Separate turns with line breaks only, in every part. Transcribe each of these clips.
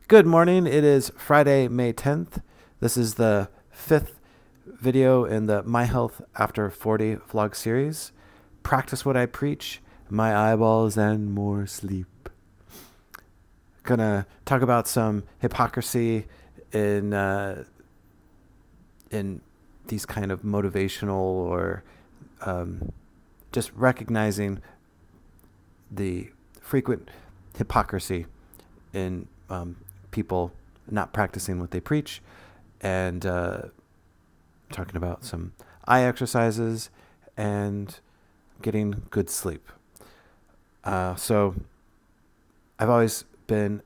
Good morning. It is Friday, May 10th. This is the fifth video in the My Health After 40 vlog series. Practice what I preach, my eyeballs and more sleep. Gonna talk about some hypocrisy in these kind of motivational or just recognizing the frequent hypocrisy in people not practicing what they preach, and talking about some eye exercises and getting good sleep. So I've always been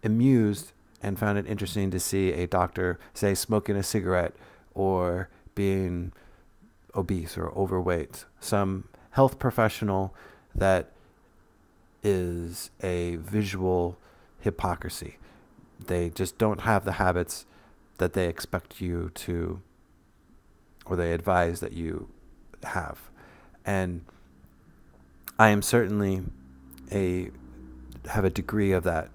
amused and found it interesting to see a doctor, say, smoking a cigarette or being obese or overweight, some health professional that is a visual hypocrisy. They just don't have the habits that they expect you to, or they advise that you have. And I am certainly have a degree of that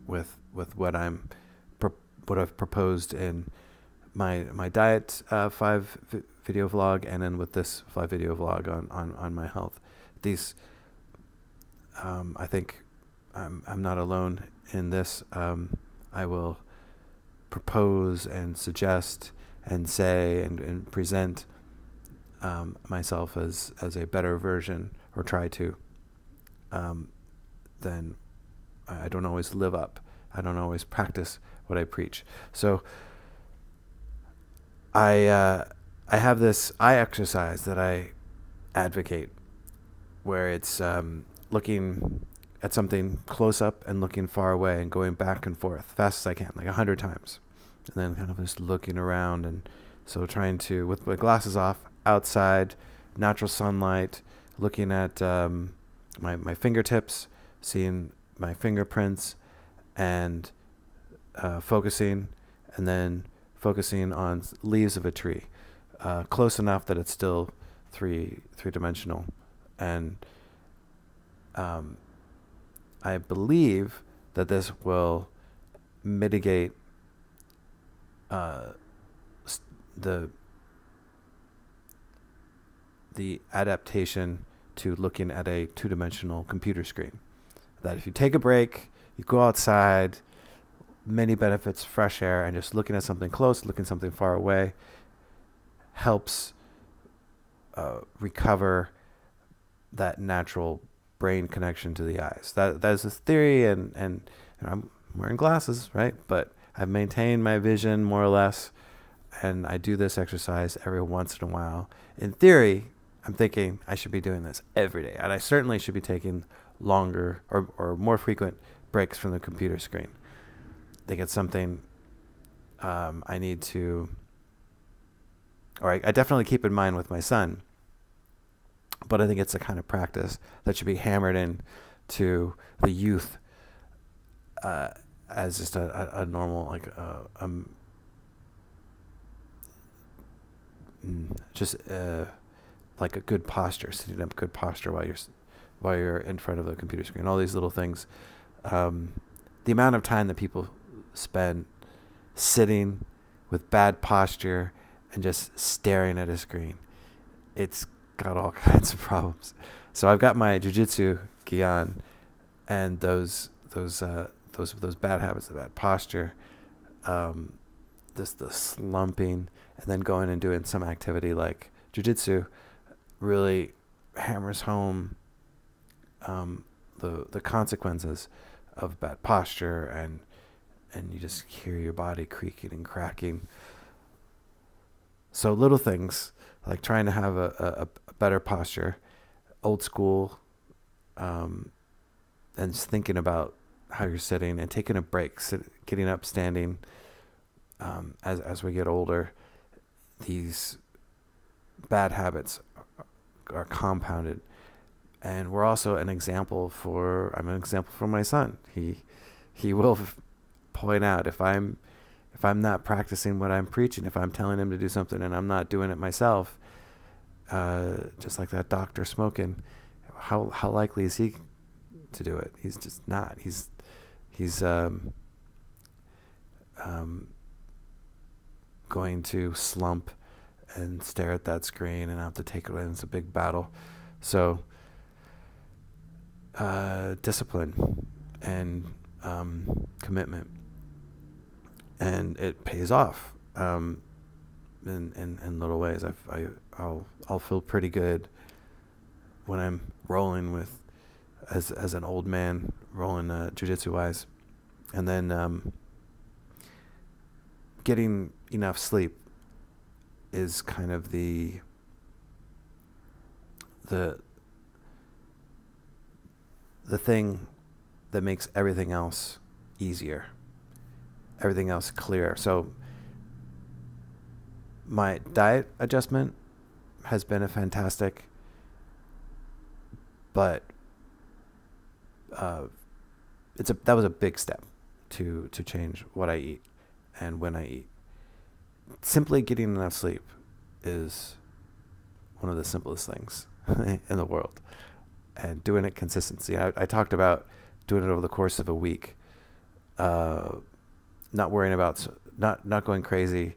with what what I've proposed in my diet 5 video vlog, and then with this 5 video vlog on my health. These I think I'm not alone in this. I will propose and suggest and say and present myself as a better version, or try to. Then I don't always live up. I don't always practice what I preach. So I have this eye exercise that I advocate, where it's looking at something close up and looking far away and going back and forth fast as I can, like 100 times. And then kind of just looking around, and so trying to, with my glasses off, outside, natural sunlight, looking at my fingertips, seeing my fingerprints, and focusing, and then focusing on leaves of a tree, close enough that it's still three-dimensional. And I believe that this will mitigate the adaptation to looking at a two-dimensional computer screen. That if you take a break, you go outside, many benefits, fresh air, and just looking at something close, looking at something far away, helps recover that natural brain connection to the eyes. That is a theory, and I'm wearing glasses, right? But I've maintained my vision more or less, and I do this exercise every once in a while. In theory, I'm thinking I should be doing this every day, and I certainly should be taking longer or more frequent breaks from the computer screen. I think it's something I need to, or I definitely keep in mind with my son. But I think it's a kind of practice that should be hammered in to the youth as just a normal, like a good posture, sitting up, good posture while you're in front of the computer screen. All these little things. The amount of time that people spend sitting with bad posture and just staring at a screen, it's got all kinds of problems. So I've got my jiu-jitsu gi on, and those bad habits, the bad posture, the slumping, and then going and doing some activity like jiu-jitsu really hammers home the consequences of bad posture, and you just hear your body creaking and cracking. So little things like trying to have a better posture, old school, and just thinking about how you're sitting and taking a break, getting up, standing. As we get older, these bad habits are compounded, and we're also I'm an example for my son. He will point out if I'm not practicing what I'm preaching, if I'm telling him to do something and I'm not doing it myself, just like that doctor smoking, how likely is he to do it. He's just not. He's going to slump and stare at that screen and have to take it in. It's a big battle. So discipline and commitment, and it pays off in little ways. I'll feel pretty good when I'm rolling with as an old man rolling jiu-jitsu wise, and then getting enough sleep is kind of the thing that makes everything else easier, everything else clear. So my diet adjustment has been a fantastic, but that was a big step to change what I eat and when I eat. Simply getting enough sleep is one of the simplest things in the world, and doing it consistency. I talked about doing it over the course of a week, not worrying about, not going crazy,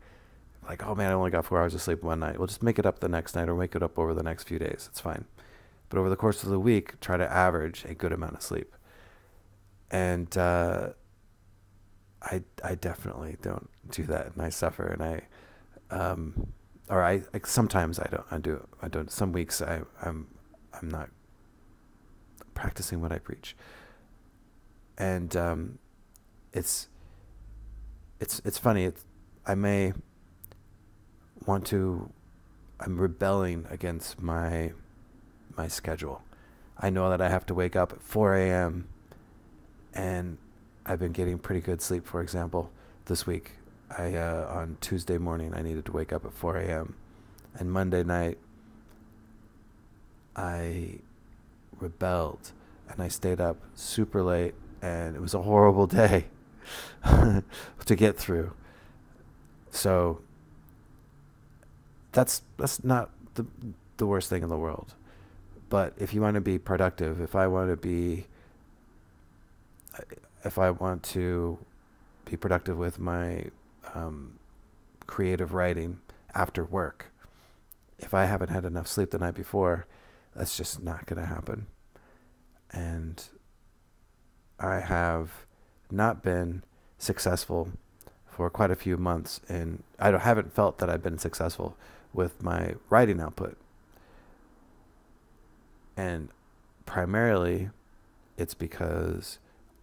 like, oh man, I only got 4 hours of sleep one night. We'll just make it up the next night or make it up over the next few days. It's fine. But over the course of the week, try to average a good amount of sleep. And I definitely don't do that, and I suffer. And I sometimes I don't. Some weeks I'm not practicing what I preach, and it's funny. I may want to. I'm rebelling against my schedule. I know that I have to wake up at 4 a.m. and I've been getting pretty good sleep. For example, this week, on Tuesday morning, I needed to wake up at 4 a.m. And Monday night, I rebelled and I stayed up super late, and it was a horrible day to get through. So that's not the worst thing in the world. But if you want to be productive, if I want to be productive with my creative writing after work, if I haven't had enough sleep the night before, that's just not going to happen. And I have not been successful for quite a few months, and I haven't felt that I've been successful with my writing output. And primarily, it's because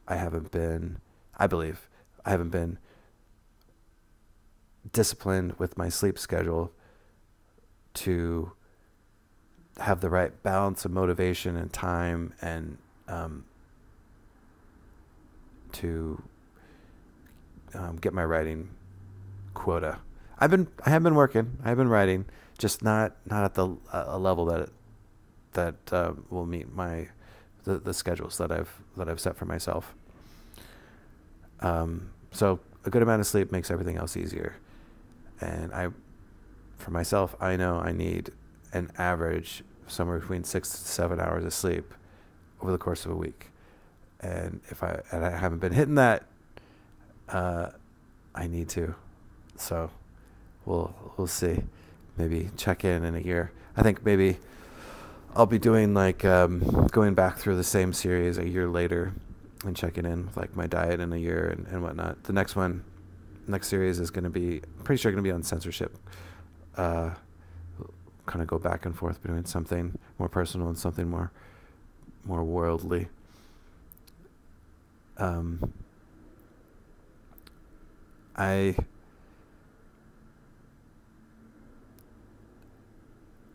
I believe I haven't been disciplined with my sleep schedule to have the right balance of motivation and time, and to get my writing quota. I have been working. I have been writing, just not at a level that will meet the schedules that I've set for myself. So a good amount of sleep makes everything else easier. And for myself, I know I need an average somewhere between 6 to 7 hours of sleep over the course of a week. And I haven't been hitting that, I need to. So we'll see. Maybe check in a year. I think maybe I'll be doing going back through the same series a year later and checking in with my diet in a year and whatnot. The next series is going to be, I'm pretty sure going to be on censorship. Kind of go back and forth between something more personal and something more worldly. I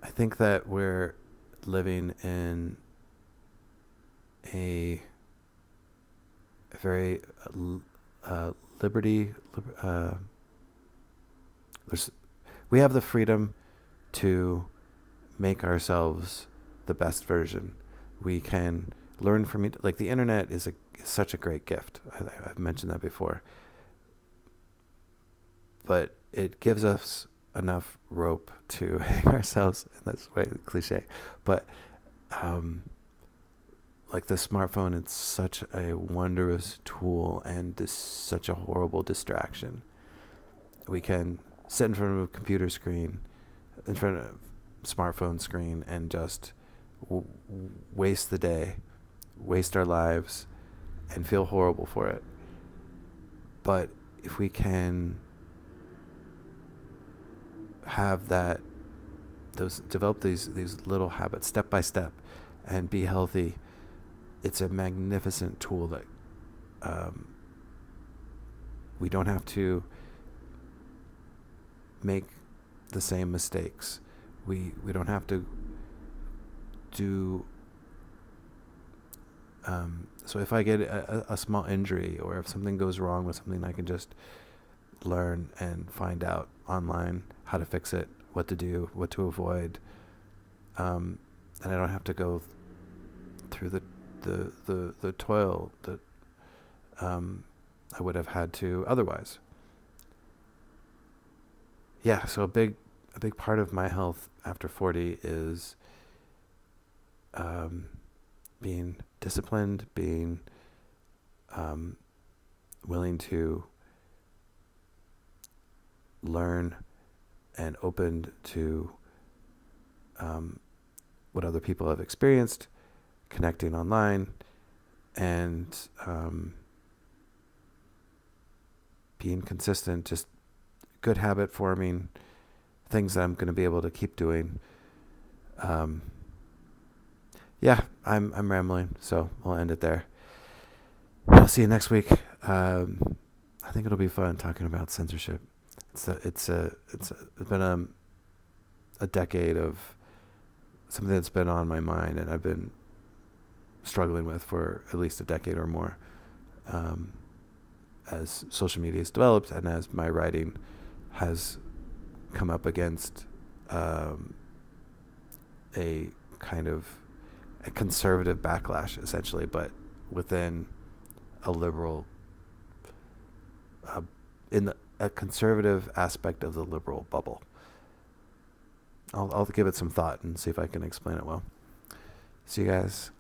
think that we're living in a very we have the freedom to make ourselves the best version. We can learn from it. The internet is such a great gift. I've mentioned that before. But it gives us enough rope to hang ourselves, and that's way cliche, but like the smartphone, it's such a wondrous tool and such a horrible distraction. We can sit in front of a computer screen, in front of a smartphone screen, and just waste the day, waste our lives, and feel horrible for it. But if we can have develop these little habits step by step and be healthy, it's a magnificent tool that we don't have to make the same mistakes. We don't have to do. So if I get a small injury, or if something goes wrong with something, I can just learn and find out online how to fix it, what to do, what to avoid, and I don't have to go through the toil that I would have had to otherwise. Yeah, so a big part of my health after 40 is being disciplined, being willing to learn and open to what other people have experienced, connecting online, and being consistent, just good habit forming, things that I'm going to be able to keep doing. Yeah, I'm rambling, so we'll end it there. I'll see you next week. I think it'll be fun talking about censorship. It's been a decade of something that's been on my mind, and I've been struggling with for at least a decade or more, as social media has developed and as my writing has come up against a kind of a conservative backlash, essentially, but within a liberal, a conservative aspect of the liberal bubble. I'll give it some thought and see if I can explain it well. See you guys.